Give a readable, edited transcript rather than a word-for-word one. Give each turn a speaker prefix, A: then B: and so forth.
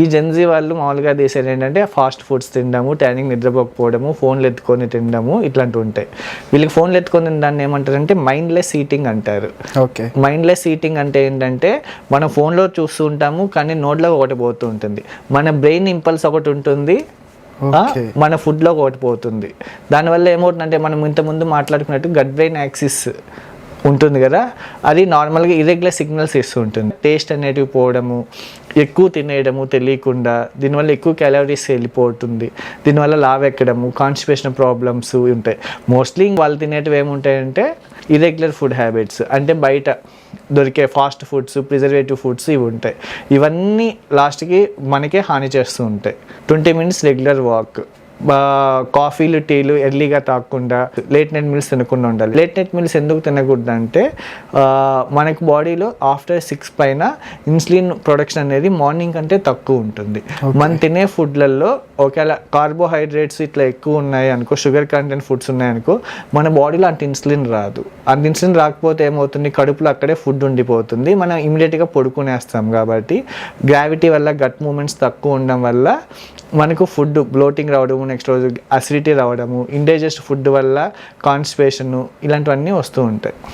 A: ఈ జెన్జీ వాళ్ళు మామూలుగా చేసేది ఏంటంటే ఫాస్ట్ ఫుడ్స్ తినడము, టైంకి నిద్రపోకపోవడము, ఫోన్లు ఎత్తుకొని తినడము ఇట్లాంటివి ఉంటాయి. వీళ్ళకి ఫోన్లు ఎత్తుకొని దాన్ని ఏమంటారంటే మైండ్లెస్ ఈటింగ్ అంటారు.
B: ఓకే,
A: మైండ్లెస్ ఈటింగ్ అంటే ఏంటంటే మనం ఫోన్లో చూస్తూ ఉంటాము కానీ నోట్లో ఒకటి పోతూ ఉంటుంది. మన బ్రెయిన్ ఇంపల్స్ ఒకటి ఉంటుంది, మన ఫుడ్లో ఒకటి పోతుంది. దానివల్ల ఏమవుతుందంటే మనం ఇంతకుముందు మాట్లాడుకున్నట్టు గట్ బ్రెయిన్ యాక్సిస్ ఉంటుంది కదా, అది నార్మల్గా ఇర్రెగ్యులర్ సిగ్నల్స్ ఇస్తూ ఉంటుంది. టేస్ట్ అనేటివి పోవడము, ఎక్కువ తినేయడము తెలియకుండా, దీనివల్ల ఎక్కువ క్యాలరీస్ వెళ్ళిపోతుంది, దీనివల్ల లావు ఎక్కడము, కాన్స్టిపేషన్ ప్రాబ్లమ్స్ ఉంటాయి. మోస్ట్లీ వాళ్ళు తినేటివి ఏముంటాయంటే ఇర్రెగ్యులర్ ఫుడ్ హ్యాబిట్స్, అంటే బయట దొరికే ఫాస్ట్ ఫుడ్స్, ప్రిజర్వేటివ్ ఫుడ్స్ ఇవి ఉంటాయి. ఇవన్నీ లాస్ట్కి మనకే హాని చేస్తూ ఉంటాయి. 20 minutes రెగ్యులర్ వాక్, కాఫీలు టీలు ఎర్లీగా తాగకుండా, లేట్ నైట్ మీల్స్ తినకుండా ఉండాలి. లేట్ నైట్ మీల్స్ ఎందుకు తినకూడదు అంటే మనకి బాడీలో ఆఫ్టర్ 6 పైన ఇన్సులిన్ ప్రొడక్షన్ అనేది మార్నింగ్ కంటే తక్కువ ఉంటుంది. మనం తినే ఫుడ్లలో ఒకవేళ కార్బోహైడ్రేట్స్ ఇట్లా ఎక్కువ ఉన్నాయి అనుకో, షుగర్ కంటెంట్ ఫుడ్స్ ఉన్నాయనుకో, మన బాడీలో అంత ఇన్సులిన్ రాదు. అంత ఇన్సులిన్ రాకపోతే ఏమవుతుంది, కడుపులో అక్కడే ఫుడ్ ఉండిపోతుంది, మనం ఇమీడియట్గా పడుకునేస్తాం. కాబట్టి గ్రావిటీ వల్ల గట్ మూమెంట్స్ తక్కువ ఉండడం వల్ల మనకు ఫుడ్ బ్లోటింగ్ రావడము, నెక్స్ట్ రోజు అసిడిటీ రావడము, ఇండైజెస్ట్ ఫుడ్ వల్ల కాన్స్టిపేషన్ ఇలాంటివన్నీ వస్తూ ఉంటాయి.